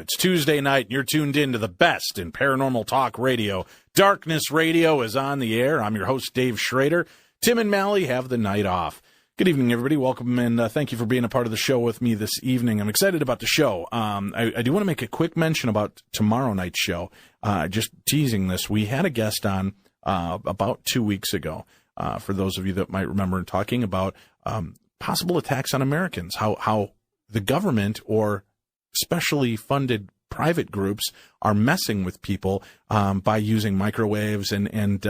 It's Tuesday night, and you're tuned in to the best in paranormal talk radio. Darkness Radio is on the air. I'm your host, Dave Schrader. Tim and Mally have the night off. Good evening, everybody. Welcome, and thank you for being a part of the show with me this evening. I'm excited about the show. I do want to make a quick mention about tomorrow night's show. Just teasing this, we had a guest on about 2 weeks ago, for those of you that might remember, talking about possible attacks on Americans, how the government or specially funded private groups are messing with people by using microwaves and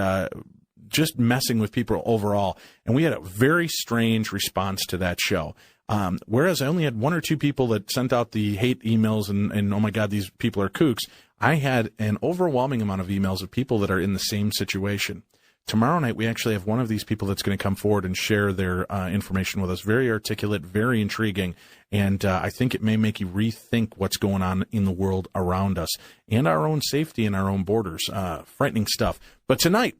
just messing with people overall. And we had a very strange response to that show. Whereas I only had one or two people that sent out the hate emails and oh my God, these people are kooks, I had an overwhelming amount of emails of people that are in the same situation. Tomorrow night, we actually have one of these people that's going to come forward and share their information with us. Very articulate, very intriguing, and I think it may make you rethink what's going on in the world around us and our own safety and our own borders. Frightening stuff. But tonight,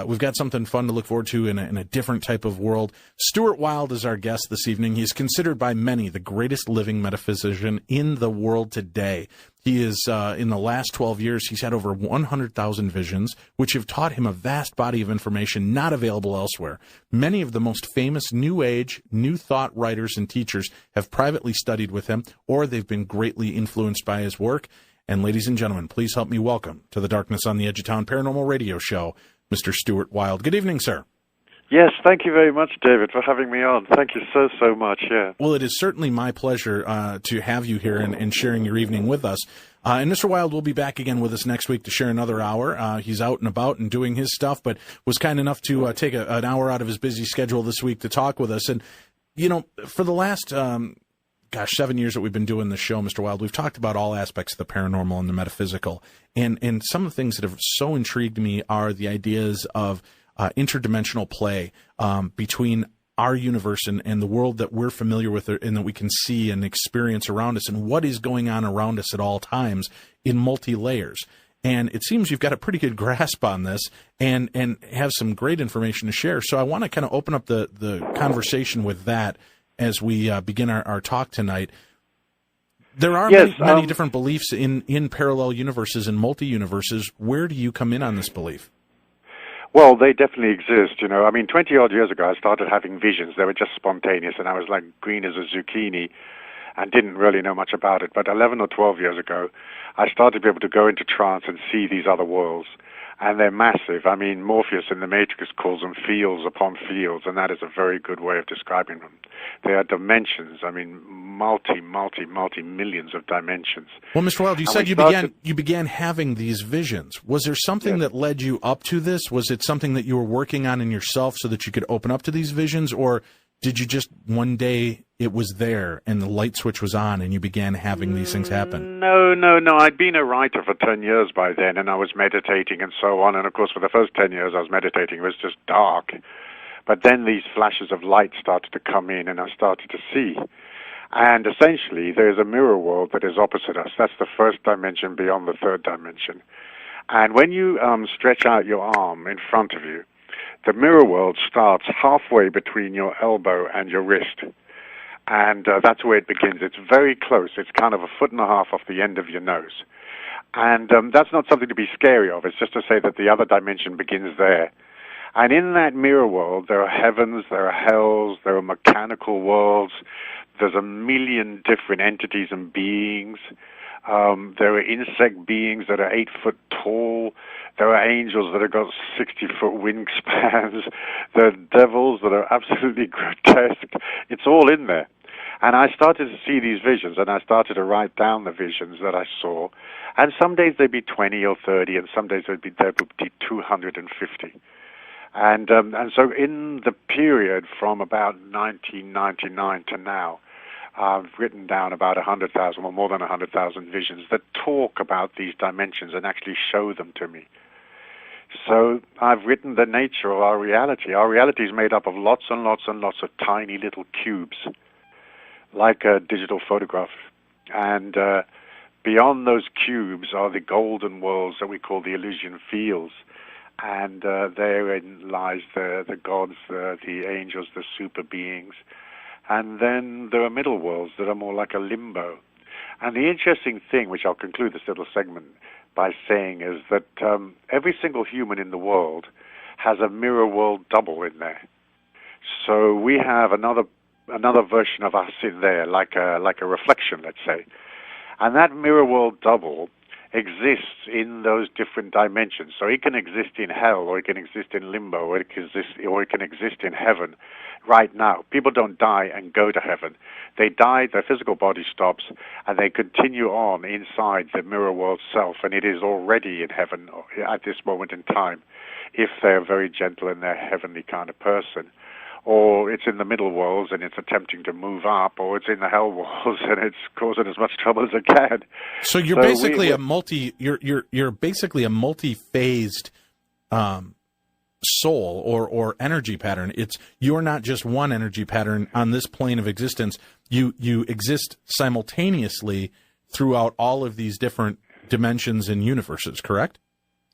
we've got something fun to look forward to in a different type of world. Stuart Wilde is our guest this evening. He's considered by many the greatest living metaphysician in the world today. He is, in the last 12 years, he's had over 100,000 visions, which have taught him a vast body of information not available elsewhere. Many of the most famous New Age, New Thought writers and teachers have privately studied with him, or they've been greatly influenced by his work. And ladies and gentlemen, please help me welcome to the Darkness on the Edge of Town Paranormal Radio Show, Mr. Stuart Wilde. Good evening, sir. Yes, thank you very much, David, for having me on. Thank you so much, yeah. Well, it is certainly my pleasure to have you here and sharing your evening with us. And Mr. Wilde will be back again with us next week to share another hour. He's out and about and doing his stuff, but was kind enough to take an hour out of his busy schedule this week to talk with us. And, you know, for the last 7 years that we've been doing this show, Mr. Wilde, we've talked about all aspects of the paranormal and the metaphysical. And some of the things that have so intrigued me are the ideas of interdimensional play between our universe and the world that we're familiar with and that we can see and experience around us, and what is going on around us at all times in multi-layers. And it seems you've got a pretty good grasp on this and have some great information to share. So I want to kind of open up the conversation with that as we begin our talk tonight. There are many different beliefs in parallel universes and multi-universes. Where do you come in on this belief? Well, they definitely exist, you know. I mean, 20-odd years ago, I started having visions. They were just spontaneous, and I was like green as a zucchini and didn't really know much about it. But 11 or 12 years ago, I started to be able to go into trance and see these other worlds. And they're massive. I mean, Morpheus in the Matrix calls them fields upon fields, and that is a very good way of describing them. They are dimensions. I mean, multi-millions of dimensions. Well, Mr. Wilde, you said you began having these visions. Was there something that led you up to this? Was it something that you were working on in yourself so that you could open up to these visions, or did you just one day it was there and the light switch was on and you began having these things happen? No. I'd been a writer for 10 years by then, and I was meditating and so on. And, of course, for the first 10 years I was meditating, it was just dark. But then these flashes of light started to come in, and I started to see. And essentially, there's a mirror world that is opposite us. That's the first dimension beyond the third dimension. And when you stretch out your arm in front of you, the mirror world starts halfway between your elbow and your wrist. And that's where it begins. It's very close. It's kind of 1.5 feet off the end of your nose. And that's not something to be scary of. It's just to say that the other dimension begins there. And in that mirror world, there are heavens, there are hells, there are mechanical worlds. There's a million different entities and beings. There are insect beings that are 8 foot tall. There are angels that have got 60-foot wingspans. There are devils that are absolutely grotesque. It's all in there. And I started to see these visions, and I started to write down the visions that I saw. And some days they'd be 20 or 30, and some days there would be 250. And so in the period from about 1999 to now, I've written down about 100,000 or more than 100,000 visions that talk about these dimensions and actually show them to me. So I've written the nature of our reality. Our reality is made up of lots and lots and lots of tiny little cubes, like a digital photograph. And beyond those cubes are the golden worlds that we call the Elysian fields. And therein lies the gods, the angels, the super beings. And then there are middle worlds that are more like a limbo. And the interesting thing, which I'll conclude this little segment by saying, is that every single human in the world has a mirror world double in there. So we have another version of us in there, like a reflection, let's say. And that mirror world double exists in those different dimensions. So it can exist in hell, or it can exist in limbo, or it can exist in heaven right now. People don't die and go to heaven. They die, their physical body stops, and they continue on inside the mirror world self, and it is already in heaven at this moment in time, if they're very gentle and they're a heavenly kind of person. Or it's in the middle worlds and it's attempting to move up, or it's in the hell worlds and it's causing as much trouble as it can. So you're basically you're basically a multi-phased soul or energy pattern. You're not just one energy pattern on this plane of existence. You exist simultaneously throughout all of these different dimensions and universes, correct?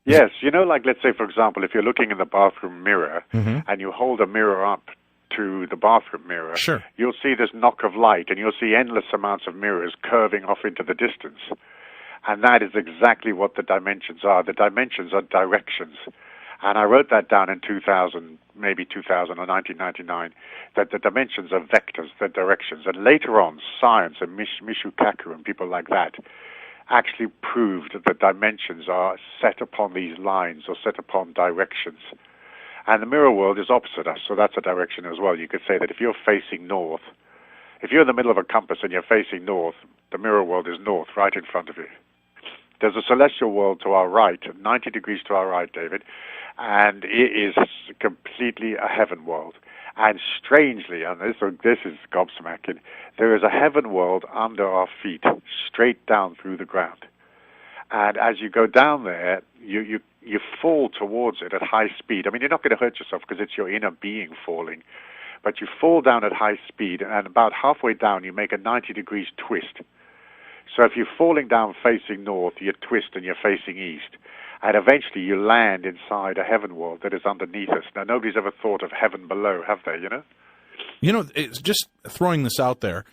Yes. Like, let's say, for example, if you're looking in the bathroom mirror Mm-hmm. and you hold a mirror up to the bathroom mirror, Sure. You'll see this knock of light, and you'll see endless amounts of mirrors curving off into the distance. And that is exactly what the dimensions are. The dimensions are directions. And I wrote that down in 2000, maybe 2000 or 1999, that the dimensions are vectors, they're directions. And later on, science and Michio Kaku and people like that actually proved that the dimensions are set upon these lines or set upon directions. And the mirror world is opposite us, so that's a direction as well. You could say that if you're facing north, if you're in the middle of a compass and you're facing north, the mirror world is north, right in front of you. There's a celestial world to our right, 90 degrees to our right, David, and it is completely a heaven world. And strangely, and this is gobsmacking, there is a heaven world under our feet, straight down through the ground. And as you go down there, you fall towards it at high speed. I mean, you're not going to hurt yourself because it's your inner being falling. But you fall down at high speed, and about halfway down, you make a 90 degrees twist. So if you're falling down facing north, you twist and you're facing east. And eventually you land inside a heaven world that is underneath us. Now, nobody's ever thought of heaven below, have they, It's just throwing this out there.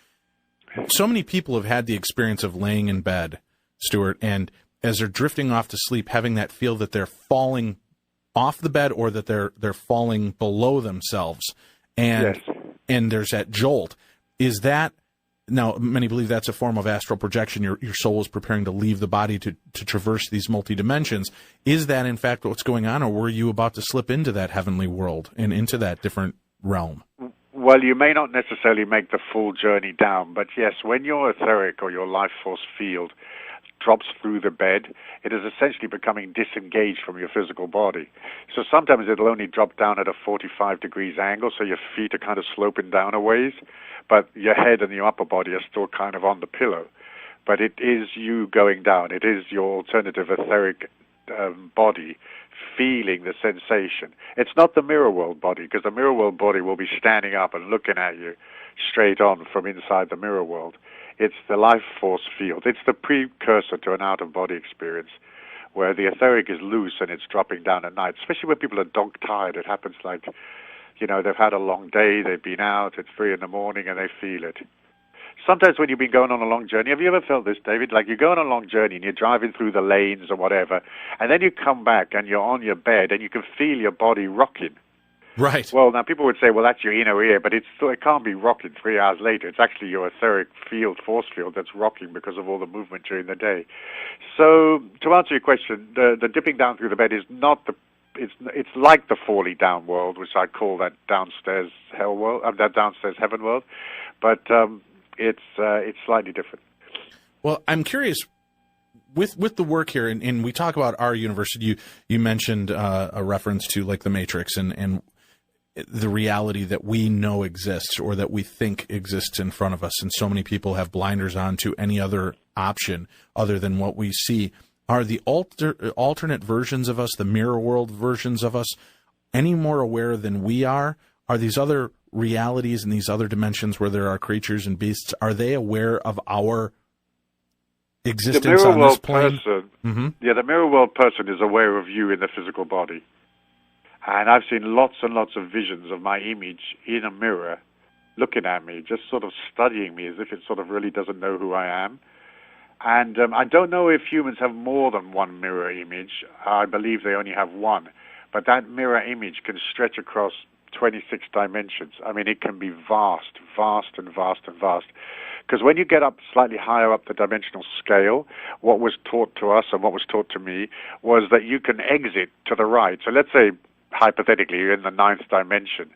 So many people have had the experience of laying in bed, Stuart, and as they're drifting off to sleep, having that feel that they're falling off the bed or that they're falling below themselves. And Yes. and there's that jolt. Is that, now many believe that's a form of astral projection. Your soul is preparing to leave the body to traverse these multi-dimensions. Is that in fact what's going on, or were you about to slip into that heavenly world and into that different realm? Well, you may not necessarily make the full journey down, but yes, when your etheric or your life force field drops through the bed, it is essentially becoming disengaged from your physical body. So sometimes it'll only drop down at a 45 degrees angle, so your feet are kind of sloping down a ways, but your head and your upper body are still kind of on the pillow. But it is you going down. It is your alternative etheric body feeling the sensation. It's not the mirror world body, because the mirror world body will be standing up and looking at you straight on from inside the mirror world. It's the life force field. It's the precursor to an out-of-body experience where the etheric is loose and it's dropping down at night, especially when people are dog-tired. It happens like, they've had a long day, they've been out, it's 3 in the morning, and they feel it. Sometimes when you've been going on a long journey, have you ever felt this, David? Like you're going on a long journey and you're driving through the lanes or whatever, and then you come back and you're on your bed and you can feel your body rocking. Right. Well, now people would say, well, that's your inner ear, but it can't be rocking 3 hours later. It's actually your etheric field, force field, that's rocking because of all the movement during the day. So to answer your question, the dipping down through the bed is not it's like the falling down world, which I call that downstairs hell world, that downstairs heaven world, but it's slightly different. Well, I'm curious, with the work here, and we talk about our university, you mentioned a reference to like the Matrix and the reality that we know exists or that we think exists in front of us, and so many people have blinders on to any other option other than what we see. Are the alternate versions of us, the mirror world versions of us, any more aware than we are? Are these other realities and these other dimensions where there are creatures and beasts, are they aware of our existence on this plane? The mirror world person is aware of you in the physical body. And I've seen lots and lots of visions of my image in a mirror looking at me, just sort of studying me as if it sort of really doesn't know who I am. And I don't know if humans have more than one mirror image. I believe they only have one. But that mirror image can stretch across 26 dimensions. I mean, it can be vast, vast, and vast, and vast. Because when you get up slightly higher up the dimensional scale, what was taught to us and what was taught to me was that you can exit to the right. So let's say, hypothetically, you're in the ninth dimension.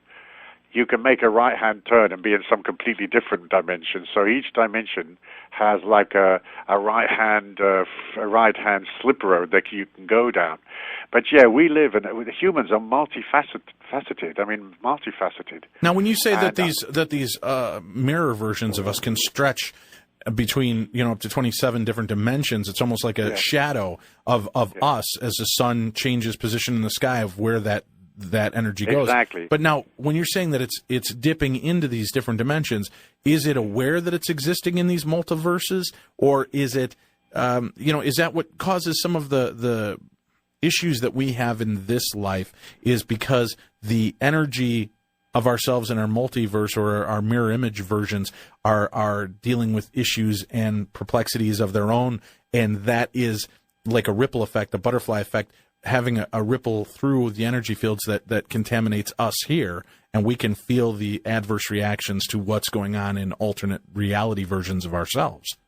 You can make a right-hand turn and be in some completely different dimension. So each dimension has like a right-hand slip road that you can go down. But yeah, we live, and humans are multifaceted. I mean, multifaceted. Now, when you say that these mirror versions of us can stretch between up to 27 different dimensions, it's almost like a shadow of us as the sun changes position in the sky of where that energy goes. Exactly. But now, when you're saying that it's dipping into these different dimensions, is it aware that it's existing in these multiverses, or is it, is that what causes some of the issues that we have in this life? Is because the energy of ourselves in our multiverse or our mirror image versions are dealing with issues and perplexities of their own, and that is like a ripple effect, a butterfly effect, having a ripple through the energy fields that contaminates us here, and we can feel the adverse reactions to what's going on in alternate reality versions of ourselves.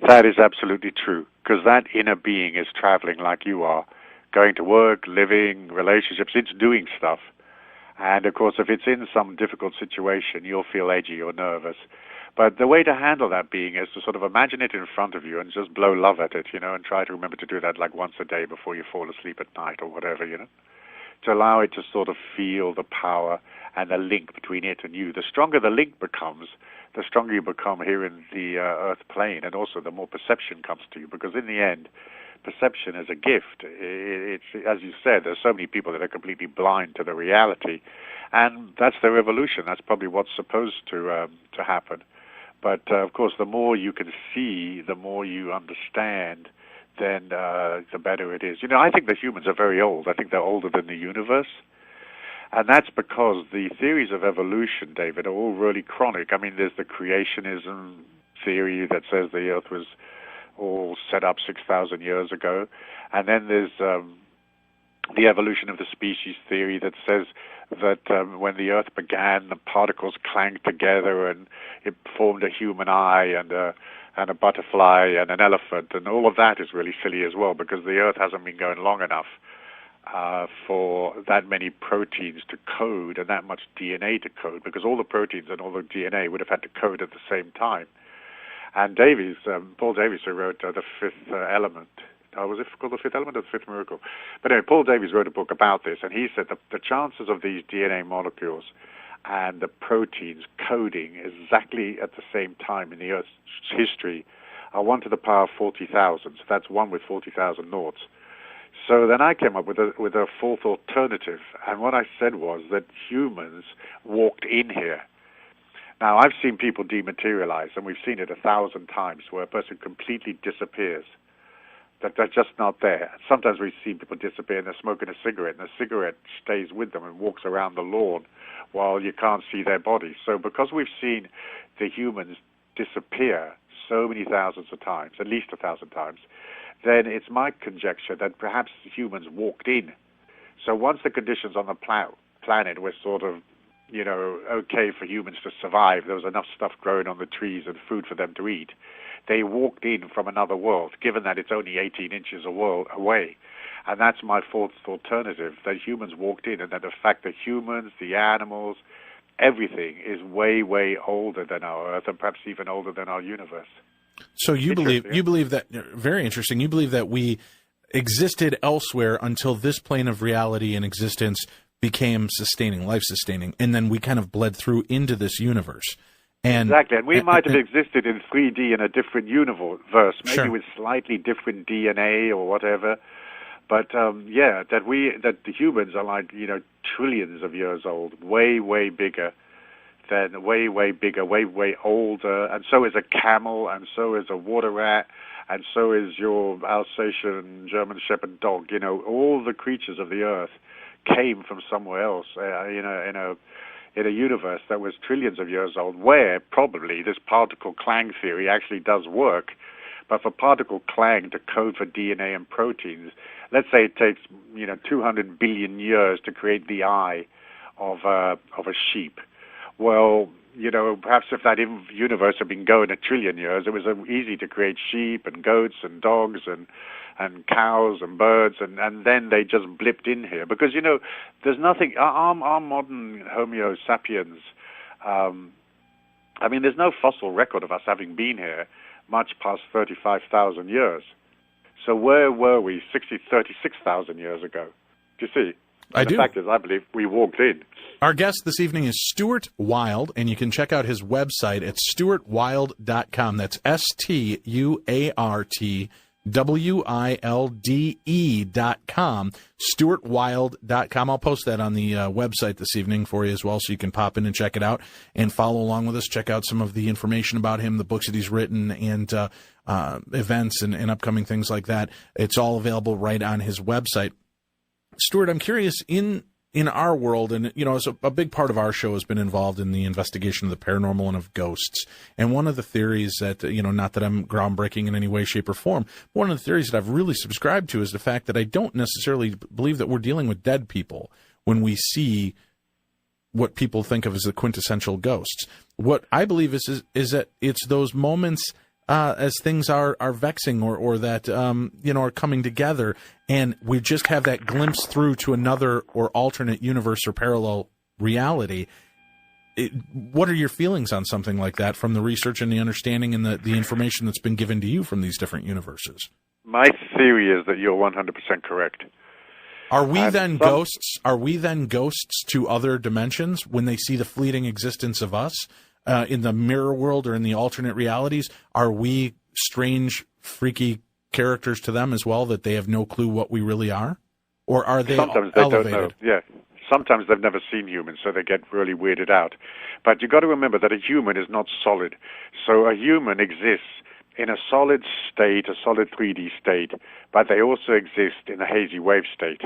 That is absolutely true, because that inner being is traveling like you are, going to work, living, relationships, it's doing stuff. And, of course, if it's in some difficult situation, you'll feel edgy or nervous. But the way to handle that being is to sort of imagine it in front of you and just blow love at it, and try to remember to do that like once a day before you fall asleep at night or whatever, to allow it to sort of feel the power and the link between it and you. The stronger the link becomes, the stronger you become here in the earth plane, and also the more perception comes to you, because in the end, perception is a gift. It's, as you said, there's so many people that are completely blind to the reality, and that's their evolution. That's probably what's supposed to happen. But, of course, the more you can see, the more you understand, then the better it is. I think the humans are very old. I think they're older than the universe. And that's because the theories of evolution, David, are all really chronic. I mean, there's the creationism theory that says the Earth was all set up 6,000 years ago. And then there's the evolution of the species theory that says that when the Earth began, the particles clanged together and it formed a human eye and a butterfly and an elephant. And all of that is really silly as well, because the Earth hasn't been going long enough for that many proteins to code and that much DNA to code, because all the proteins and all the DNA would have had to code at the same time. And Paul Davies, who wrote The Fifth Element, was it called The Fifth Element or The Fifth Miracle? But anyway, Paul Davies wrote a book about this, and he said that the chances of these DNA molecules and the proteins coding exactly at the same time in the Earth's history are 1 to the power of 40,000. So that's 1 with 40,000 noughts. So then I came up with a fourth alternative, and what I said was that humans walked in here. Now, I've seen people dematerialize, and we've seen it 1,000 times, where a person completely disappears, that they're just not there. Sometimes we see people disappear, and they're smoking a cigarette, and the cigarette stays with them and walks around the lawn while you can't see their body. So because we've seen the humans disappear so many thousands of times, at least 1,000 times, then it's my conjecture that perhaps humans walked in. So once the conditions on the planet were sort of, okay for humans to survive, there was enough stuff growing on the trees and food for them to eat, they walked in from another world, given that it's only 18 inches away. And that's my fourth alternative, that humans walked in, and that the fact that humans, the animals, everything is way, way older than our Earth, and perhaps even older than our universe. So you believe that, very interesting, you believe that we existed elsewhere until this plane of reality and existence became sustaining, life-sustaining, and then we kind of bled through into this universe. Exactly, and we might have existed in 3D in a different universe, maybe with slightly different DNA or whatever. But that the humans are like trillions of years old, way, way bigger, way, way older, and so is a camel, and so is a water rat, and so is your Alsatian German Shepherd dog. All the creatures of the earth came from somewhere else, in a universe that was trillions of years old, where probably this particle clang theory actually does work. But for particle clang to code for DNA and proteins, let's say it takes 200 billion years to create the eye of a sheep. Well, perhaps if that universe had been going a trillion years, it was easy to create sheep and goats and dogs and cows and birds, and then they just blipped in here. Because, there's nothing, our modern Homo sapiens, there's no fossil record of us having been here much past 35,000 years. So where were we 36,000 years ago? Do you see? I do. The fact is, I believe we walked in. Our guest this evening is Stuart Wilde, and you can check out his website at stuartwilde.com. That's StuartWilde.com. StuartWilde.com. I'll post that on the website this evening for you as well, so you can pop in and check it out and follow along with us. Check out some of the information about him, the books that he's written, and events and upcoming things like that. It's all available right on his website. Stuart, I'm curious, in our world, and, as a big part of our show has been involved in the investigation of the paranormal and of ghosts. And one of the theories that, not that I'm groundbreaking in any way, shape, or form, one of the theories that I've really subscribed to is the fact that I don't necessarily believe that we're dealing with dead people when we see what people think of as the quintessential ghosts. What I believe is that it's those moments as things are vexing or that, are coming together, and we just have that glimpse through to another or alternate universe or parallel reality. What are your feelings on something like that from the research and the understanding and the information that's been given to you from these different universes? My theory is that you're 100% correct. Are we then ghosts? Are we then ghosts to other dimensions when they see the fleeting existence of us? In the mirror world or in the alternate realities, are we strange, freaky characters to them as well, that they have no clue what we really are? Or are they Sometimes they elevated? don't know. Yeah. Sometimes they've never seen humans, so they get really weirded out. But you've got to remember that a human is not solid. So a human exists in a solid state, a solid 3D state, but they also exist in a hazy wave state.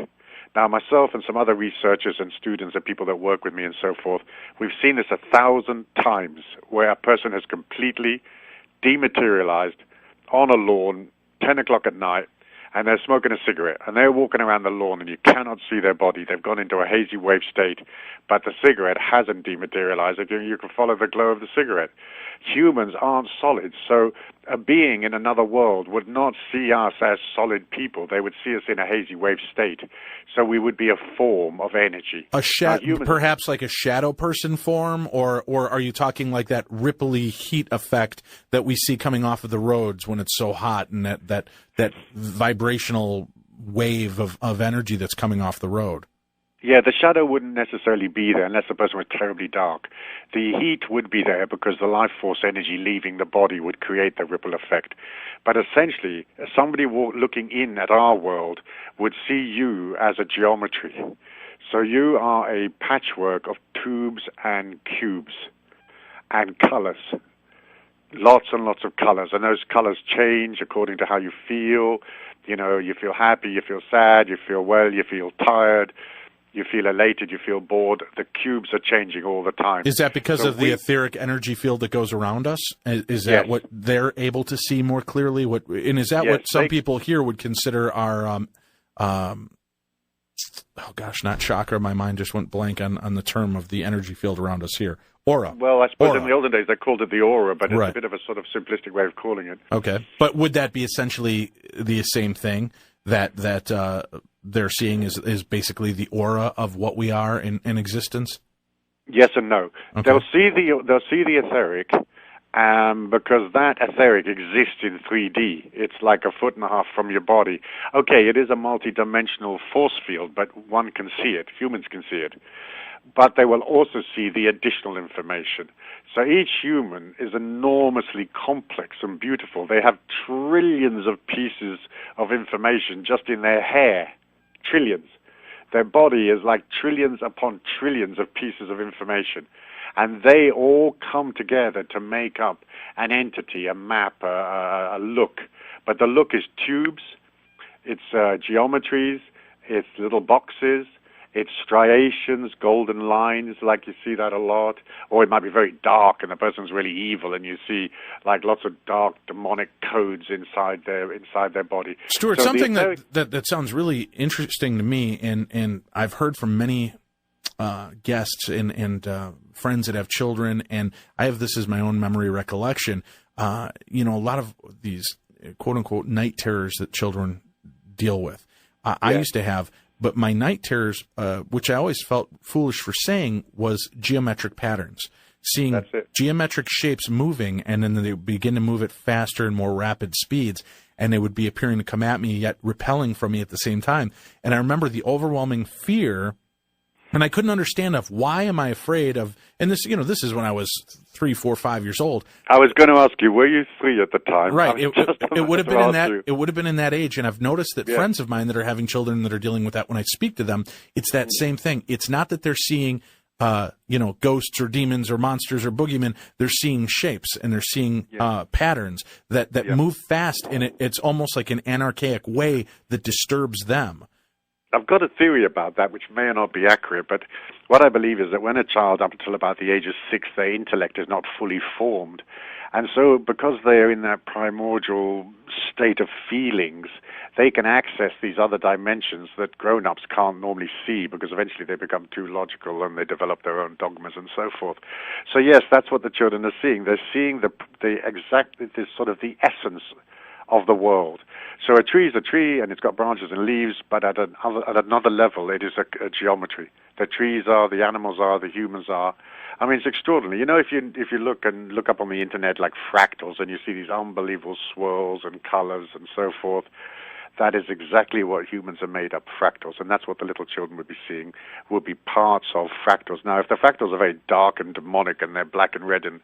Now, myself and some other researchers and students and people that work with me and so forth, we've seen this 1,000 times, where a person has completely dematerialized on a lawn, 10 o'clock at night, and they're smoking a cigarette, and they're walking around the lawn, and you cannot see their body. They've gone into a hazy wave state, but the cigarette hasn't dematerialized. You can follow the glow of the cigarette. Humans aren't solid, so a being in another world would not see us as solid people. They would see us in a hazy wave state, so we would be a form of energy. Perhaps like a shadow person form, or are you talking like that ripply heat effect that we see coming off of the roads when it's so hot, and that vibrational wave of energy that's coming off the road? Yeah, the shadow wouldn't necessarily be there unless the person was terribly dark. The heat would be there because the life force energy leaving the body would create the ripple effect. But essentially, somebody looking in at our world would see you as a geometry. So you are a patchwork of tubes and cubes and colors. Lots and lots of colors, and those colors change according to how you feel. You feel happy, you feel sad, you feel well, you feel tired. You feel elated, you feel bored. The cubes are changing all the time. Is that because of the etheric energy field that goes around us? Is that what they're able to see more clearly? Is that what some people here would consider our, not chakra, my mind just went blank on the term of the energy field around us here. Aura. Well, I suppose in the olden days they called it the aura, but it's right. A bit of a sort of simplistic way of calling it. Okay. But would that be essentially the same thing that they're seeing is basically the aura of what we are in existence? Yes and no. Okay. They'll see the etheric, because that etheric exists in 3D. It's like 1.5 feet from your body. Okay, it is a multi-dimensional force field, but one can see it. Humans can see it. But they will also see the additional information. So each human is enormously complex and beautiful. They have trillions of pieces of information just in their hair. Trillions. Their body is like trillions upon trillions of pieces of information. And they all come together to make up an entity, a map, a look. But the look is tubes, it's geometries, it's little boxes, It's striations, golden lines, like you see that a lot. Or it might be very dark and the person's really evil and you see like lots of dark demonic codes inside their body. Stuart, So something that sounds really interesting to me, and I've heard from many guests and friends that have children, and I have this as my own memory recollection. A lot of these quote-unquote night terrors that children deal with. I used to have, but my night terrors, which I always felt foolish for saying, was geometric patterns. Seeing geometric shapes moving, and then they would begin to move at faster and more rapid speeds, and they would be appearing to come at me, yet repelling from me at the same time. And I remember the overwhelming fear, and I couldn't understand why am I afraid of, and this is when I was 3, 4, 5 years old. I was going to ask you, were you 3 at the time? Right. It would have been in that. It would have been in that age, and I've noticed that friends of mine that are having children that are dealing with that, when I speak to them, it's that same thing. It's not that they're seeing, ghosts or demons or monsters or boogeymen. They're seeing shapes and they're seeing patterns that move fast, and it's almost like an anarchaic way that disturbs them. I've got a theory about that, which may or not be accurate, but what I believe is that when a child, up until about the age of 6, their intellect is not fully formed. And so because they're in that primordial state of feelings, they can access these other dimensions that grown-ups can't normally see, because eventually they become too logical and they develop their own dogmas and so forth. So yes, that's what the children are seeing. They're seeing the sort of the essence of the world. So a tree is a tree, and it's got branches and leaves, but at another level, it is a geometry. The trees are, the animals are, the humans are. I mean, it's extraordinary. If you look up on the internet like fractals, and you see these unbelievable swirls and colors and so forth, that is exactly what humans are made up, fractals, and that's what the little children would be seeing, would be parts of fractals. Now, if the fractals are very dark and demonic and they're black and red and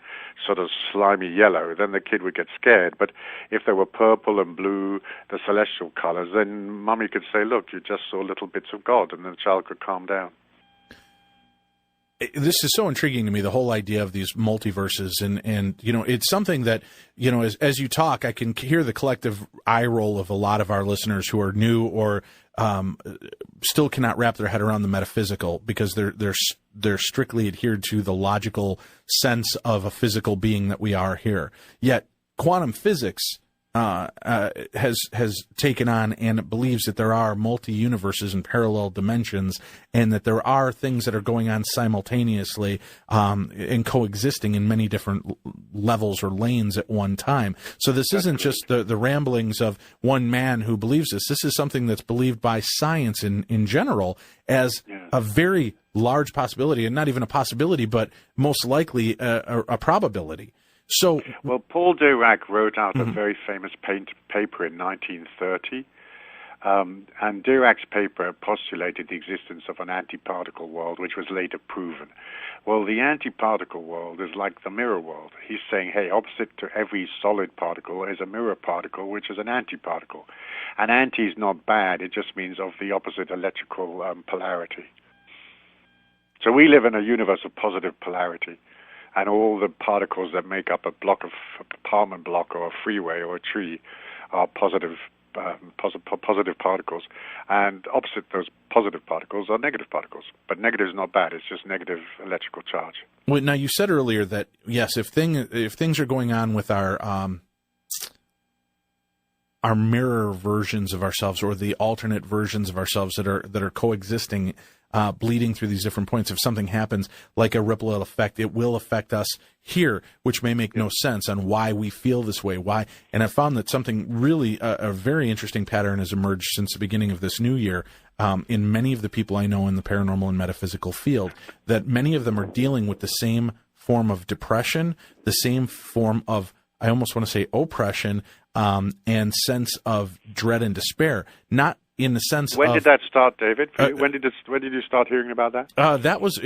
sort of slimy yellow, then the kid would get scared. But if they were purple and blue, the celestial colors, then Mummy could say, look, you just saw little bits of God, and the child could calm down. This is so intriguing to me, the whole idea of these multiverses, and it's something that, as you talk, I can hear the collective eye roll of a lot of our listeners who are new or still cannot wrap their head around the metaphysical, because they're strictly adhered to the logical sense of a physical being that we are here. Yet quantum physics has taken on and believes that there are multi-universes and parallel dimensions, and that there are things that are going on simultaneously and coexisting in many different levels or lanes at one time. So this isn't just the ramblings of one man who believes this. This is something that's believed by science in general as a very large possibility, and not even a possibility, but most likely a probability. So, well, Paul Dirac wrote out a very famous paper in 1930, and Dirac's paper postulated the existence of an antiparticle world, which was later proven. Well, the antiparticle world is like the mirror world. He's saying, hey, opposite to every solid particle is a mirror particle, which is an antiparticle. And anti is not bad, it just means of the opposite electrical polarity. So we live in a universe of positive polarity. And all the particles that make up a block of apartment block or a freeway or a tree are positive particles. And opposite those positive particles are negative particles. But negative is not bad. It's just negative electrical charge. Well, now you said earlier that, yes, if things are going on with our mirror versions of ourselves, or the alternate versions of ourselves that are coexisting, bleeding through these different points, if something happens like a ripple effect, it will affect us here, which may make no sense on why we feel this way. Why? And I found that something really, a very interesting pattern has emerged since the beginning of this new year in many of the people I know in the paranormal and metaphysical field, that many of them are dealing with the same form of depression, the same form of, I almost want to say, oppression, and sense of dread and despair. Not in the sense When did that start, David? When did you start hearing about that? That was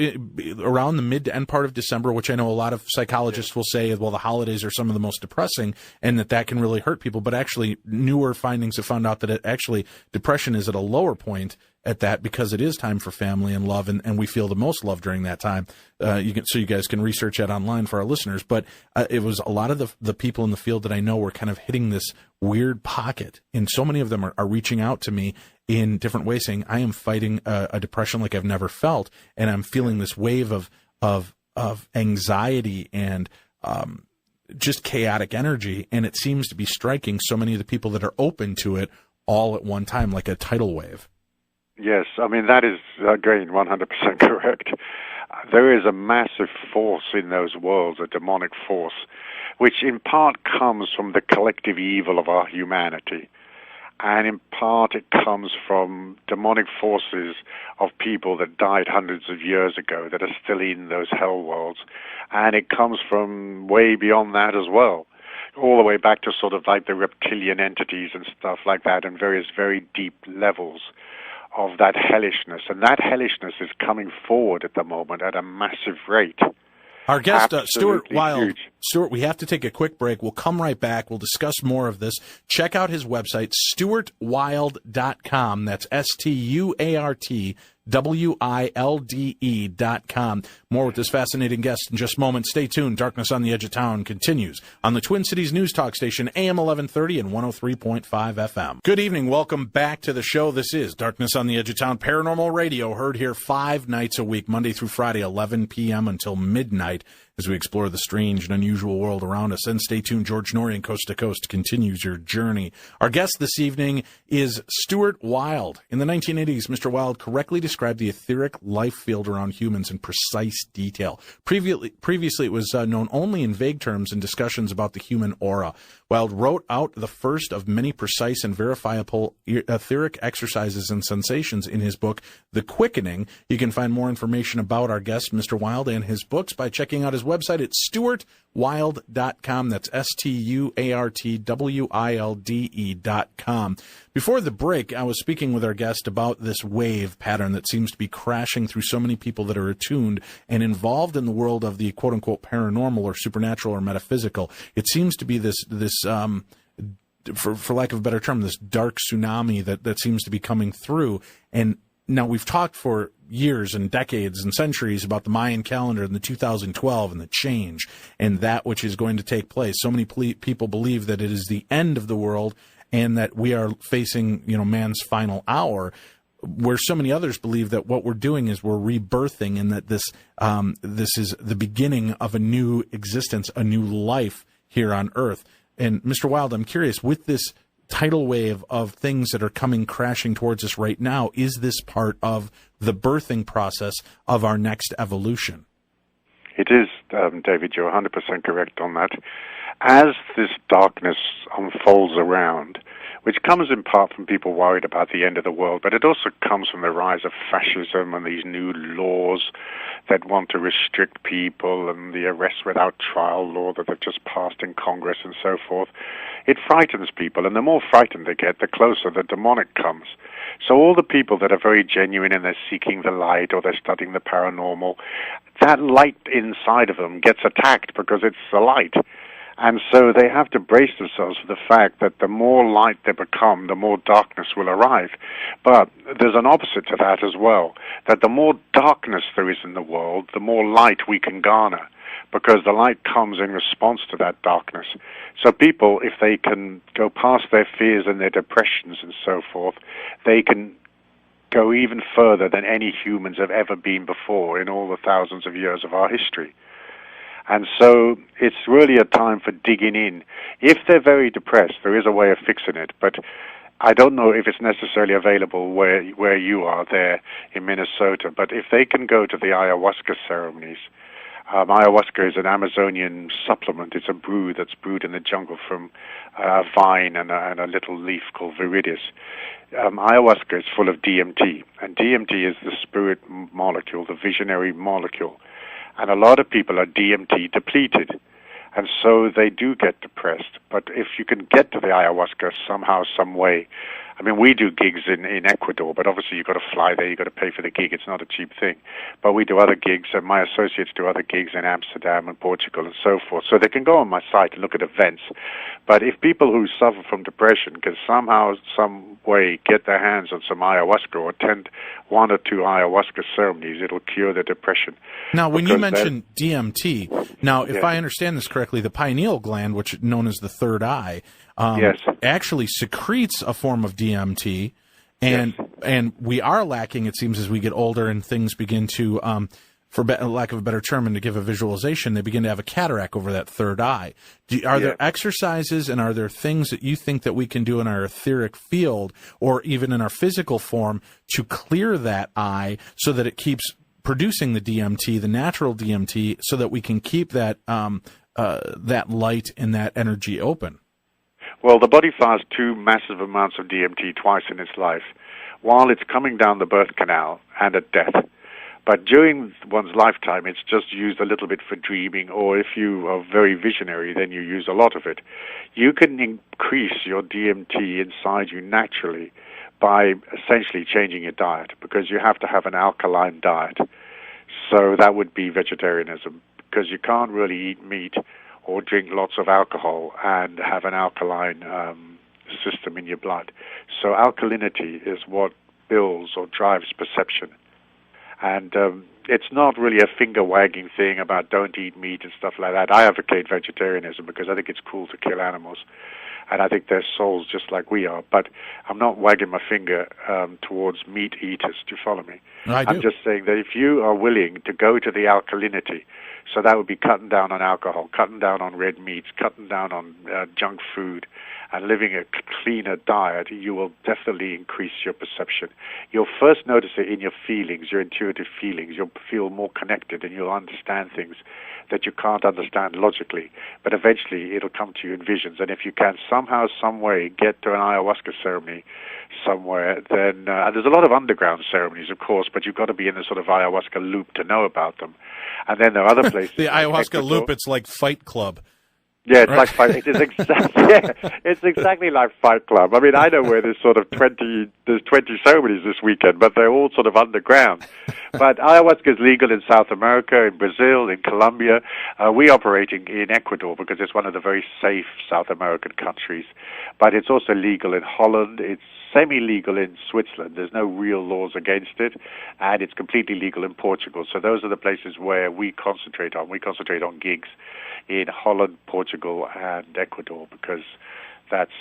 around the mid to end part of December, which I know a lot of psychologists will say, well, the holidays are some of the most depressing, and that can really hurt people. But actually, newer findings have found out that depression is at a lower point at that because it is time for family and love, and we feel the most love during that time. You guys can research that online for our listeners. But it was a lot of the people in the field that I know were kind of hitting this weird pocket, and so many of them are reaching out to me in different ways, saying, I am fighting a depression like I've never felt, and I'm feeling this wave of anxiety and just chaotic energy, and it seems to be striking so many of the people that are open to it all at one time, like a tidal wave. Yes, I mean, that is, again, 100% correct. There is a massive force in those worlds, a demonic force, which in part comes from the collective evil of our humanity. And in part it comes from demonic forces of people that died hundreds of years ago that are still in those hell worlds. And it comes from way beyond that as well, all the way back to sort of like the reptilian entities and stuff like that, and various very deep levels of that hellishness. And that hellishness is coming forward at the moment at a massive rate. Our guest, Stuart Wild. Huge. Stuart, we have to take a quick break. We'll come right back. We'll discuss more of this. Check out his website, stuartwilde.com. That's StuartWilde.com. More with this fascinating guest in just a moment. Stay tuned. Darkness on the Edge of Town continues on the Twin Cities News Talk Station, AM 1130 and 103.5 FM. Good evening. Welcome back to the show. This is Darkness on the Edge of Town Paranormal Radio, heard here 5 nights a week, Monday through Friday, 11 p.m. until midnight, as we explore the strange and unusual world around us. And stay tuned. George Norian, Coast to Coast, continues your journey. Our guest this evening is Stuart Wilde. In the 1980s, Mr. Wilde correctly described the etheric life field around humans in precise detail. Previously, it was known only in vague terms in discussions about the human aura. Wilde wrote out the first of many precise and verifiable etheric exercises and sensations in his book, The Quickening. You can find more information about our guest, Mr. Wilde, and his books by checking out his website at stuartwilde.com. That's StuartWilde.com. Before the break, I was speaking with our guest about this wave pattern that seems to be crashing through so many people that are attuned and involved in the world of the quote-unquote paranormal or supernatural or metaphysical. It seems to be this for lack of a better term, this dark tsunami that seems to be coming through. And now we've talked for years and decades and centuries about the Mayan calendar and the 2012 and the change and that which is going to take place. So many people believe that it is the end of the world and that we are facing, man's final hour, where so many others believe that what we're doing is we're rebirthing, and that this is the beginning of a new existence, a new life here on Earth. And Mr. Wilde, I'm curious, with this tidal wave of things that are coming crashing towards us right now, is this part of the birthing process of our next evolution? It is, David, you're 100% correct on that. As this darkness unfolds around, which comes in part from people worried about the end of the world, but it also comes from the rise of fascism and these new laws that want to restrict people, and the arrest without trial law that they've just passed in Congress and so forth. It frightens people, and the more frightened they get, the closer the demonic comes. So all the people that are very genuine and they're seeking the light or they're studying the paranormal, that light inside of them gets attacked because it's the light. And so they have to brace themselves for the fact that the more light they become, the more darkness will arrive. But there's an opposite to that as well, that the more darkness there is in the world, the more light we can garner, because the light comes in response to that darkness. So people, if they can go past their fears and their depressions and so forth, they can go even further than any humans have ever been before in all the thousands of years of our history. And so it's really a time for digging in. If they're very depressed, there is a way of fixing it, but I don't know if it's necessarily available where you are there in Minnesota. But if they can go to the ayahuasca ceremonies, ayahuasca is an Amazonian supplement. It's a brew that's brewed in the jungle from a vine and a little leaf called viridis. Ayahuasca is full of DMT, and DMT is the spirit molecule, the visionary molecule. And a lot of people are DMT depleted, and so they do get depressed. But if you can get to the ayahuasca somehow, some way, I mean, we do gigs in Ecuador, but obviously you've got to fly there, you've got to pay for the gig, it's not a cheap thing. But we do other gigs, and my associates do other gigs in Amsterdam and Portugal and so forth. So they can go on my site and look at events. But if people who suffer from depression can somehow, some way get their hands on some ayahuasca or attend 1 or 2 ayahuasca ceremonies, it'll cure the depression. Now, when you mention DMT, now, if Yes. I understand this correctly, the pineal gland, which is known as the third eye, Yes. actually secretes a form of DMT, and we are lacking, it seems, as we get older and things begin to, for lack of a better term, and to give a visualization, they begin to have a cataract over that third eye. Are there exercises and are there things that you think that we can do in our etheric field or even in our physical form to clear that eye so that it keeps producing the DMT, the natural DMT, so that we can keep that that light and that energy open? Well, the body fires 2 massive amounts of DMT twice in its life, while it's coming down the birth canal and at death. But during one's lifetime, it's just used a little bit for dreaming, or if you are very visionary, then you use a lot of it. You can increase your DMT inside you naturally by essentially changing your diet, because you have to have an alkaline diet. So that would be vegetarianism, because you can't really eat meat or drink lots of alcohol and have an alkaline system in your blood. So alkalinity is what builds or drives perception. And it's not really a finger-wagging thing about don't eat meat and stuff like that. I advocate vegetarianism because I think it's cool to kill animals. And I think they're souls just like we are. But I'm not wagging my finger towards meat eaters. Do you follow me? I do. I'm just saying that if you are willing to go to the alkalinity, so that would be cutting down on alcohol, cutting down on red meats, cutting down on junk food, and living a cleaner diet, you will definitely increase your perception. You'll first notice it in your feelings, your intuitive feelings. You'll feel more connected and you'll understand things that you can't understand logically. But eventually it'll come to you in visions. And if you can somehow, some way get to an ayahuasca ceremony somewhere, then there's a lot of underground ceremonies, of course, but you've got to be in the sort of ayahuasca loop to know about them. And then there are other places. The ayahuasca loop, it's like Fight Club. Yeah, it's like Fight. It is it's exactly like Fight Club. I mean, I know where there's 20 ceremonies this weekend, but they're all sort of underground. But ayahuasca is legal in South America, in Brazil, in Colombia. We're operating in Ecuador because it's one of the very safe South American countries. But it's also legal in Holland. It's semi-legal in Switzerland. There's no real laws against it, and it's completely legal in Portugal. So those are the places where we concentrate on. We concentrate on gigs in Holland, Portugal, and Ecuador because that's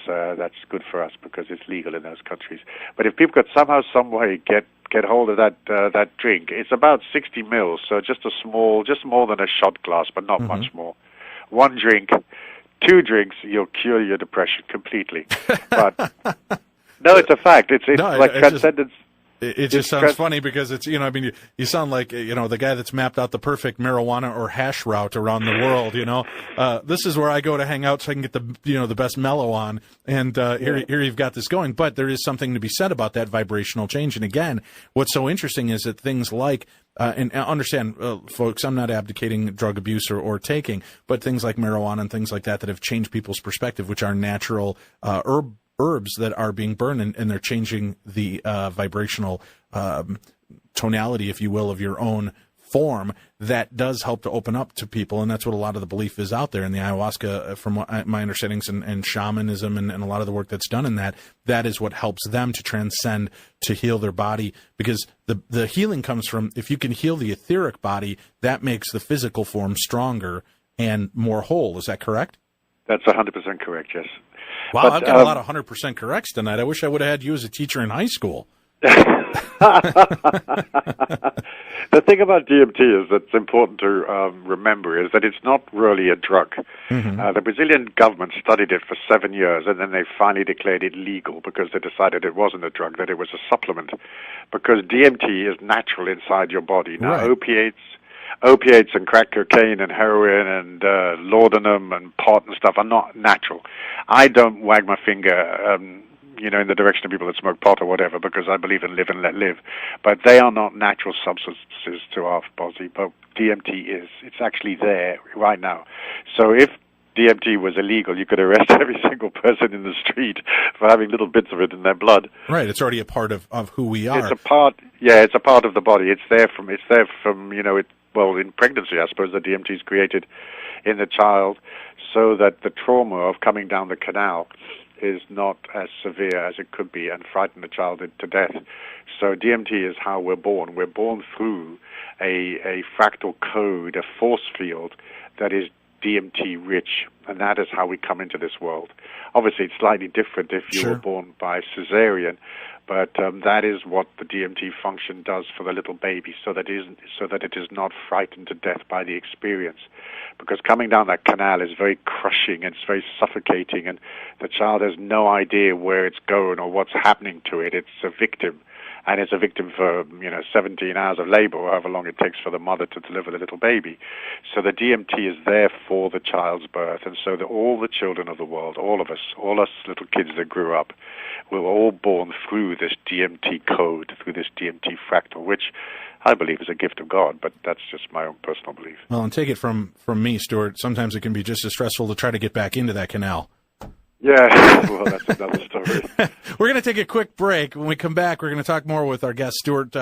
good for us because it's legal in those countries. But if people could somehow, some way get hold of that drink, it's about 60 mils, so just more than a shot glass, but not much more. 1 drink, 2 drinks, you'll cure your depression completely. But no, it's a fact. It's like transcendence. It just sounds funny because it's, I mean, you sound like, the guy that's mapped out the perfect marijuana or hash route around the world, This is where I go to hang out so I can get the best mellow on. And here you've got this going. But there is something to be said about that vibrational change. And again, what's so interesting is that things like, and understand, folks, I'm not abdicating drug abuse or taking, but things like marijuana and things like that have changed people's perspective, which are natural herbs that are being burned, and they're changing the vibrational tonality, if you will, of your own form. That does help to open up to people, and that's what a lot of the belief is out there in the ayahuasca, from what my understandings, and shamanism, and a lot of the work that's done in that is what helps them to transcend, to heal their body, because the healing comes from, if you can heal the etheric body, that makes the physical form stronger and more whole. Is that correct? That's 100% correct, yes. Wow, I've got a lot of 100% corrects tonight. I wish I would have had you as a teacher in high school. The thing about DMT is that's important to remember is that it's not really a drug. The Brazilian government studied it for 7 years, and then they finally declared it legal because they decided it wasn't a drug, that it was a supplement. Because DMT is natural inside your body. Now, right. Opiates and crack cocaine and heroin and laudanum and pot and stuff are not natural. I don't wag my finger, in the direction of people that smoke pot or whatever, because I believe in live and let live. But they are not natural substances to our body, but DMT is. It's actually there right now. So if DMT was illegal, you could arrest every single person in the street for having little bits of it in their blood. Right, it's already a part of who we are. It's a part of the body. It's there from in pregnancy, I suppose, the DMT is created in the child so that the trauma of coming down the canal is not as severe as it could be and frighten the child to death. So DMT is how we're born. We're born through a fractal code, a force field that is DMT rich, and that is how we come into this world. Obviously, it's slightly different if you were born by cesarean, but that is what the DMT function does for the little baby, so that it is not frightened to death by the experience. Because coming down that canal is very crushing and it's very suffocating, and the child has no idea where it's going or what's happening to it. It's a victim. And it's a victim for 17 hours of labor, or however long it takes for the mother to deliver the little baby. So the DMT is there for the child's birth, and so all the children of the world, all of us little kids that grew up, we were all born through this DMT code, through this DMT fractal, which I believe is a gift of God, but that's just my own personal belief. Well, and take it from me, Stuart, sometimes it can be just as stressful to try to get back into that canal. Yeah, well, that's another story. We're going to take a quick break. When we come back, we're going to talk more with our guest, Stuart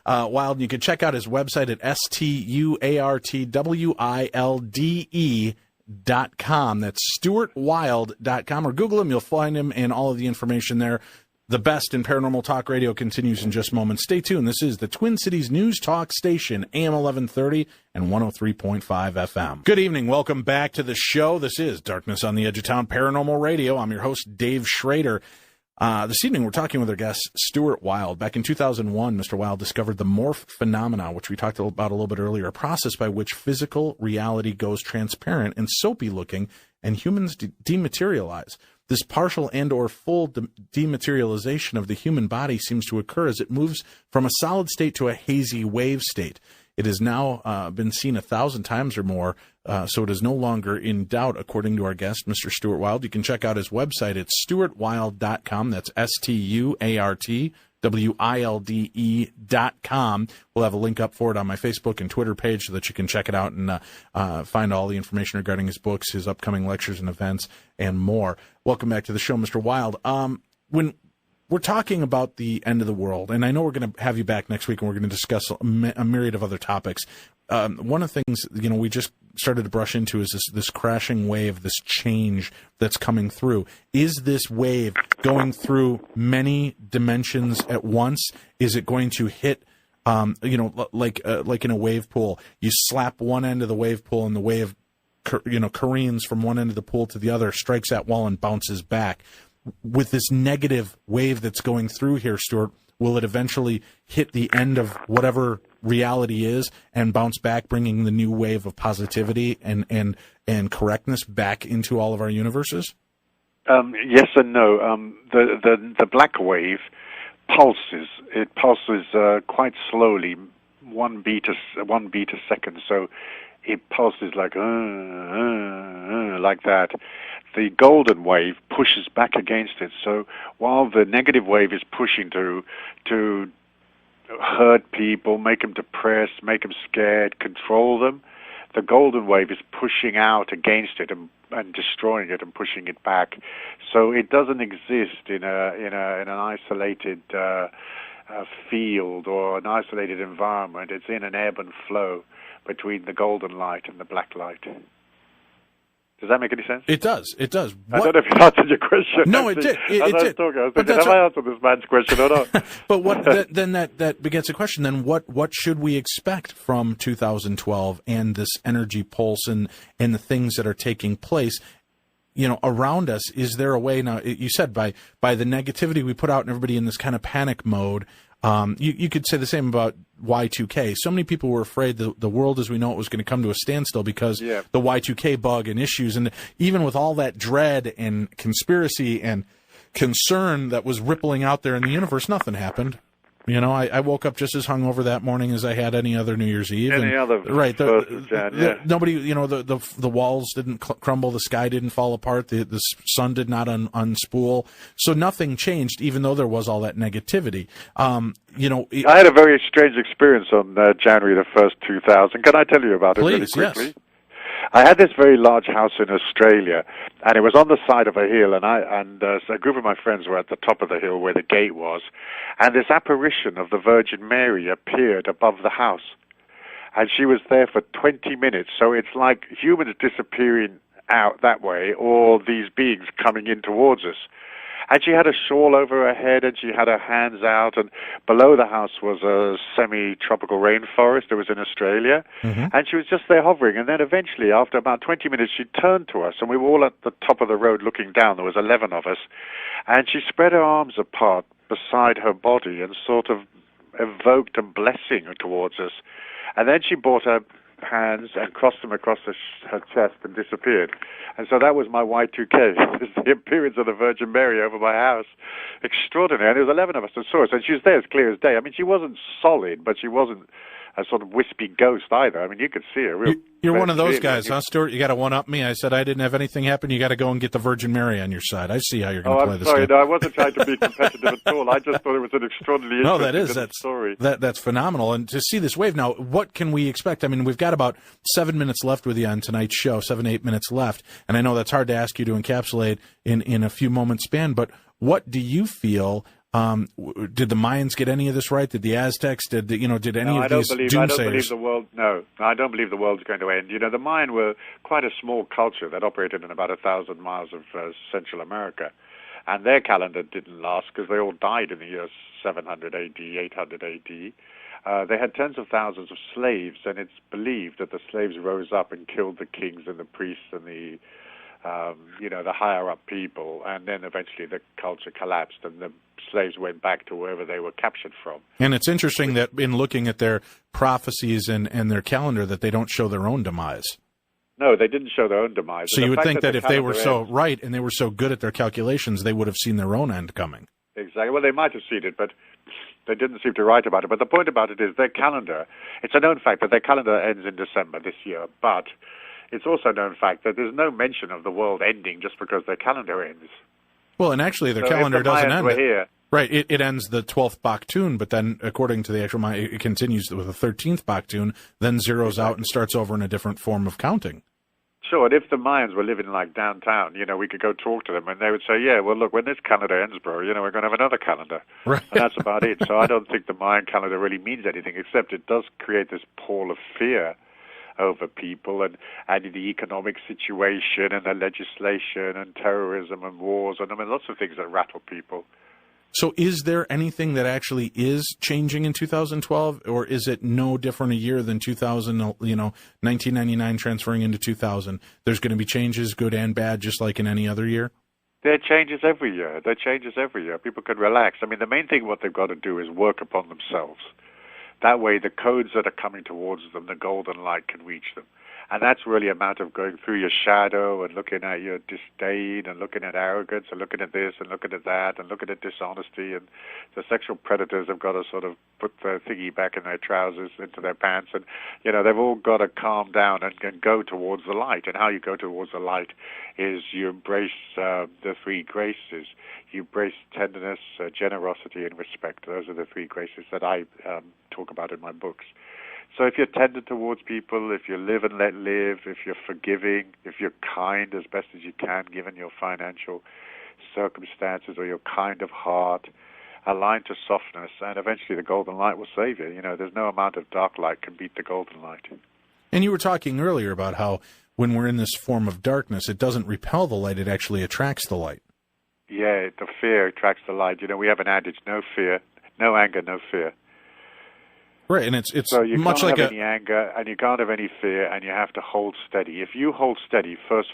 Wilde. You can check out his website at StuartWilde.com. That's StuartWilde.com, or Google him. You'll find him and all of the information there. The best in paranormal talk radio continues in just moments. Stay tuned. This is the Twin Cities News Talk Station, AM 1130 and 103.5 FM. Good evening. Welcome back to the show. This is Darkness on the Edge of Town Paranormal Radio. I'm your host, Dave Schrader. This evening, we're talking with our guest, Stuart Wilde. Back in 2001, Mr. Wilde discovered the morph phenomena, which we talked about a little bit earlier, a process by which physical reality goes transparent and soapy-looking, and humans dematerialize. This partial and or full dematerialization of the human body seems to occur as it moves from a solid state to a hazy wave state. It has now been seen 1,000 times or more, so it is no longer in doubt, according to our guest, Mr. Stuart Wilde. You can check out his website at StuartWilde.com. That's StuartWilde.com. We'll have a link up for it on my Facebook and Twitter page so that you can check it out and find all the information regarding his books, his upcoming lectures and events, and more. Welcome back to the show, Mr. Wilde. When we're talking about the end of the world, and I know we're going to have you back next week and we're going to discuss a myriad of other topics. One of the things, we just started to brush into is this crashing wave, this change that's coming through. Is this wave going through many dimensions at once? Is it going to hit, like in a wave pool? You slap one end of the wave pool and the wave, careens from one end of the pool to the other, strikes that wall and bounces back. With this negative wave that's going through here, Stuart, will it eventually hit the end of whatever reality is and bounce back, bringing the new wave of positivity and correctness back into all of our universes? Yes and no. The black wave pulses. It pulses quite slowly, one beat a second. So it pulses like that. The golden wave pushes back against it. So while the negative wave is pushing to hurt people, make them depressed, make them scared, control them, the golden wave is pushing out against it and destroying it and pushing it back. So it doesn't exist in an isolated field or an isolated environment. It's in an ebb and flow between the golden light and the black light. Does that make any sense? It does. It does. I don't know if you answered your question. No, it did. I was thinking, have I answered this man's question or not? But then that begets a question. Then what should we expect from 2012 and this energy pulse and the things that are taking place, around us? Is there a way now? You said by the negativity we put out and everybody in this kind of panic mode. You could say the same about Y2K. So many people were afraid the world as we know it was going to come to a standstill because the Y2K bug and issues. And even with all that dread and conspiracy and concern that was rippling out there in the universe, nothing happened. I woke up just as hungover that morning as I had any other New Year's Eve. Right. Nobody, the walls didn't crumble, the sky didn't fall apart, the sun did not unspool. So nothing changed, even though there was all that negativity. I had a very strange experience on January the 1st, 2000. Can I tell you about it really quickly? Yes. I had this very large house in Australia, and it was on the side of a hill, and a group of my friends were at the top of the hill where the gate was, and this apparition of the Virgin Mary appeared above the house, and she was there for 20 minutes, so it's like humans disappearing out that way, or these beings coming in towards us. And she had a shawl over her head, and she had her hands out, and below the house was a semi-tropical rainforest. It was in Australia, and she was just there hovering. And then eventually, after about 20 minutes, she turned to us, and we were all at the top of the road looking down. There was 11 of us, and she spread her arms apart beside her body and sort of evoked a blessing towards us. And then she brought her hands and crossed them across her chest and disappeared. And so that was my Y2K. It's the appearance of the Virgin Mary over my house. Extraordinary. And there was 11 of us that saw us, and she was there as clear as day. I mean, she wasn't solid, but she wasn't a sort of wispy ghost either. I mean, you could see her. You're one of those guys, huh, Stuart? You got to one-up me. I said I didn't have anything happen. You got to go and get the Virgin Mary on your side. I see how you're going to play this game. No, I wasn't trying to be competitive at all. I just thought it was an extraordinarily interesting story. That's phenomenal. And to see this wave now, what can we expect? I mean, we've got about 7 minutes left with you on tonight's show, 7, 8 minutes left. And I know that's hard to ask you to encapsulate in a few moments span, but what do you feel? Did the Mayans get any of this right? Did the Aztecs? Did any of these doomsayers? I don't believe the world. No, I don't believe the world's going to end. You know, the Mayan were quite a small culture that operated in about 1,000 miles of Central America, and their calendar didn't last because they all died in the year 700 AD, 800 AD. They had tens of thousands of slaves, and it's believed that the slaves rose up and killed the kings and the priests and the higher-up people, and then eventually the culture collapsed, and the slaves went back to wherever they were captured from. And it's interesting that in looking at their prophecies and their calendar that they don't show their own demise. No, they didn't show their own demise. So you would think that if they were so right and they were so good at their calculations, they would have seen their own end coming. Exactly. Well, they might have seen it, but they didn't seem to write about it. But the point about it is their calendar, it's a known fact that their calendar ends in December this year, but it's also a known fact that there's no mention of the world ending just because their calendar ends. Well, and actually their calendar doesn't end. Here, right, it ends the 12th Baktun, but then according to the actual Maya, it continues with the 13th Baktun, then zeroes out and starts over in a different form of counting. Sure, and if the Mayans were living like downtown, we could go talk to them, and they would say, yeah, well, look, when this calendar ends, bro, we're going to have another calendar. Right. And that's about it. So I don't think the Mayan calendar really means anything, except it does create this pall of fear over people and the economic situation and the legislation and terrorism and wars and lots of things that rattle people. So is there anything that actually is changing in 2012, or is it no different a year than 2000, 1999 transferring into 2000? There's going to be changes, good and bad, just like in any other year? There are changes every year. People can relax. I mean, the main thing what they've got to do is work upon themselves. That way, the codes that are coming towards them, the golden light can reach them. And that's really a matter of going through your shadow and looking at your disdain and looking at arrogance and looking at this and looking at that and looking at dishonesty. And the sexual predators have got to sort of put their thingy back in their trousers, into their pants. And, they've all got to calm down and go towards the light. And how you go towards the light is you embrace the three graces. You embrace tenderness, generosity, and respect. Those are the three graces that I talk about in my books. So if you're tender towards people, if you live and let live, if you're forgiving, if you're kind as best as you can given your financial circumstances, or you're kind of heart, aligned to softness, and eventually the golden light will save you. There's no amount of dark light can beat the golden light. And you were talking earlier about how when we're in this form of darkness, it doesn't repel the light, it actually attracts the light. Yeah, the fear attracts the light. We have an adage, no fear, no anger, no fear. Right, and it's so you much can't like have any anger, and you can't have any fear, and you have to hold steady. If you hold steady, front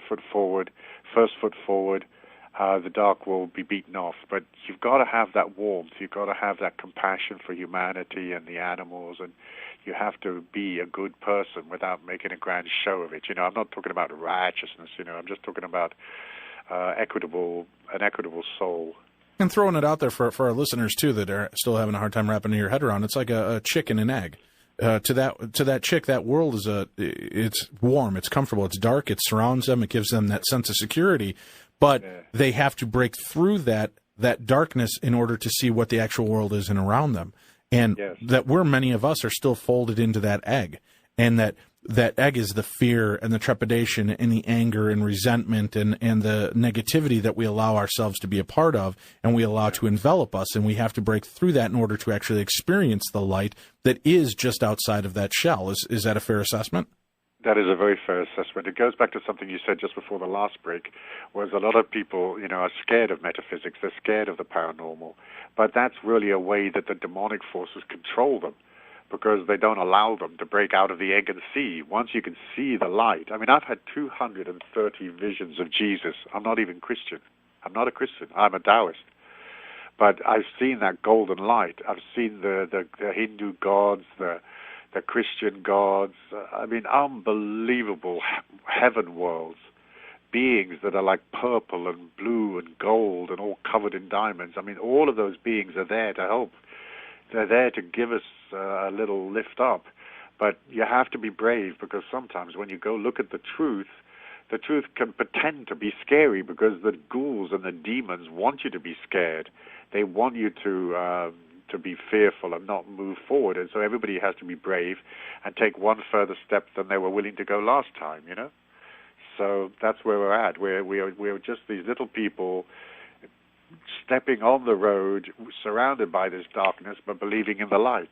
foot forward, the dark will be beaten off. But you've got to have that warmth. You've got to have that compassion for humanity and the animals, and you have to be a good person without making a grand show of it. I'm not talking about righteousness. I'm just talking about an equitable soul. And throwing it out there for our listeners, too, that are still having a hard time wrapping your head around, it's like a chicken and egg. To that chick, that world is it's warm, it's comfortable, it's dark, it surrounds them, it gives them that sense of security, but they have to break through that darkness in order to see what the actual world is and around them. And that many of us are still folded into that egg, and that egg is the fear and the trepidation and the anger and resentment and the negativity that we allow ourselves to be a part of and we allow to envelop us, and we have to break through that in order to actually experience the light that is just outside of that shell. Is that a fair assessment? That is a very fair assessment. It goes back to something you said just before the last break, was a lot of people, are scared of metaphysics. They're scared of the paranormal. But that's really a way that the demonic forces control them, because they don't allow them to break out of the egg and see. Once you can see the light. I mean, I've had 230 visions of Jesus. I'm not even Christian. I'm not a Christian. I'm a Taoist. But I've seen that golden light. I've seen the Hindu gods, the Christian gods. Unbelievable heaven worlds. Beings that are like purple and blue and gold and all covered in diamonds. I mean, all of those beings are there to help. They're there to give us a little lift up. But you have to be brave, because sometimes when you go look at the truth can pretend to be scary, because the ghouls and the demons want you to be scared. They want you to be fearful and not move forward. And so everybody has to be brave and take one further step than they were willing to go last time, So that's where we're at. We're just these little people stepping on the road, surrounded by this darkness, but believing in the light.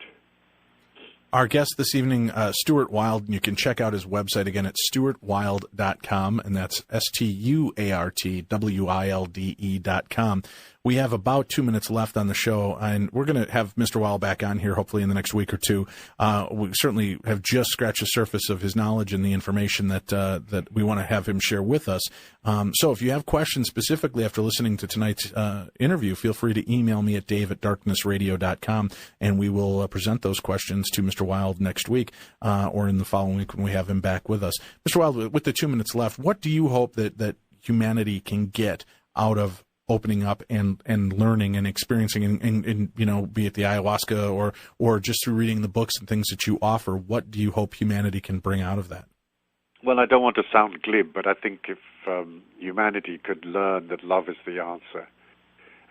Our guest this evening, Stuart Wilde, you can check out his website again at stuartwilde.com, and that's STUARTWILDE.com. We have about 2 minutes left on the show, and we're going to have Mr. Wilde back on here hopefully in the next week or two. We certainly have just scratched the surface of his knowledge and the information that we want to have him share with us. So if you have questions specifically after listening to tonight's interview, feel free to email me at dave@darknessradio.com, and we will present those questions to Mr. Wilde next week or in the following week when we have him back with us. Mr. Wilde, with the 2 minutes left, what do you hope that humanity can get out of opening up and learning and experiencing and be it the ayahuasca or just through reading the books and things that you offer? What do you hope humanity can bring out of that? Well, I don't want to sound glib, but I think if humanity could learn that love is the answer,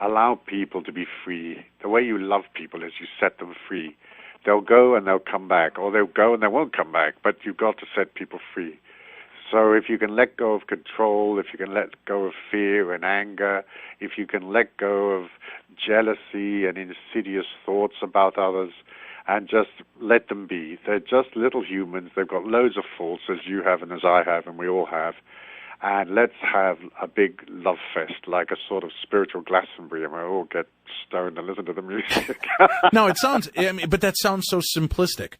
allow people to be free. The way you love people is you set them free. They'll go and they'll come back, or they'll go and they won't come back, but you've got to set people free. So if you can let go of control, if you can let go of fear and anger, if you can let go of jealousy and insidious thoughts about others, and just let them be. They're just little humans. They've got loads of faults, as you have and as I have and we all have. And let's have a big love fest, like a sort of spiritual Glastonbury, and we all get stoned and listen to the music. No, it sounds, but that sounds so simplistic.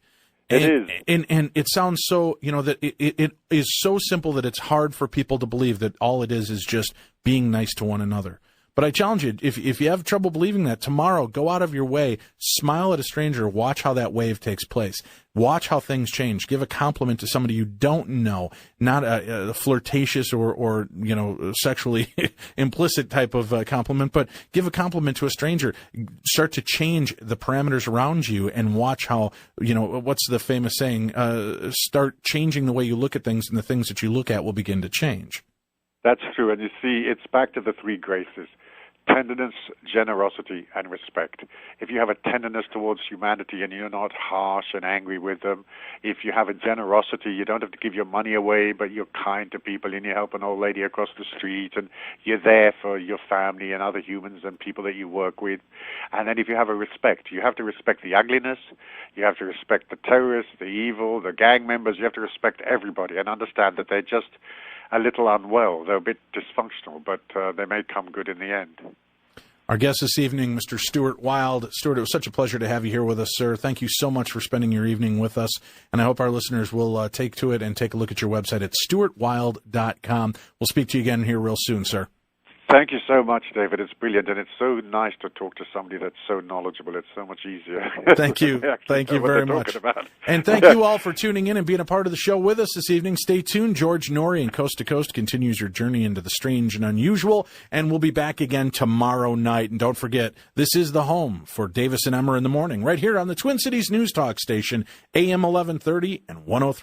It is. And it sounds so, that it is so simple that it's hard for people to believe that all it is just being nice to one another. But I challenge you, if you have trouble believing that, tomorrow, go out of your way, smile at a stranger, watch how that wave takes place. Watch how things change. Give a compliment to somebody you don't know, not a flirtatious or sexually implicit type of compliment, but give a compliment to a stranger. Start to change the parameters around you and watch how, what's the famous saying? Start changing the way you look at things, and the things that you look at will begin to change. That's true. And you see, it's back to the three graces: tenderness, generosity, and respect. If you have a tenderness towards humanity and you're not harsh and angry with them, if you have a generosity, you don't have to give your money away, but you're kind to people and you help an old lady across the street and you're there for your family and other humans and people that you work with. And then if you have a respect, you have to respect the ugliness, you have to respect the terrorists, the evil, the gang members, you have to respect everybody and understand that they're just a little unwell. They're a bit dysfunctional, but they may come good in the end. Our guest this evening, Mr. Stuart Wilde. Stuart, it was such a pleasure to have you here with us, sir. Thank you so much for spending your evening with us, and I hope our listeners will take to it and take a look at your website at stuartwilde.com. We'll speak to you again here real soon, sir. Thank you so much, David. It's brilliant, and it's so nice to talk to somebody that's so knowledgeable. It's so much easier. Thank you. Thank you very much. And thank you all for tuning in and being a part of the show with us this evening. Stay tuned. George Noory and Coast to Coast continues your journey into the strange and unusual, and we'll be back again tomorrow night. And don't forget, this is the home for Davis and Emmer in the morning, right here on the Twin Cities News Talk station, AM 1130 and 103.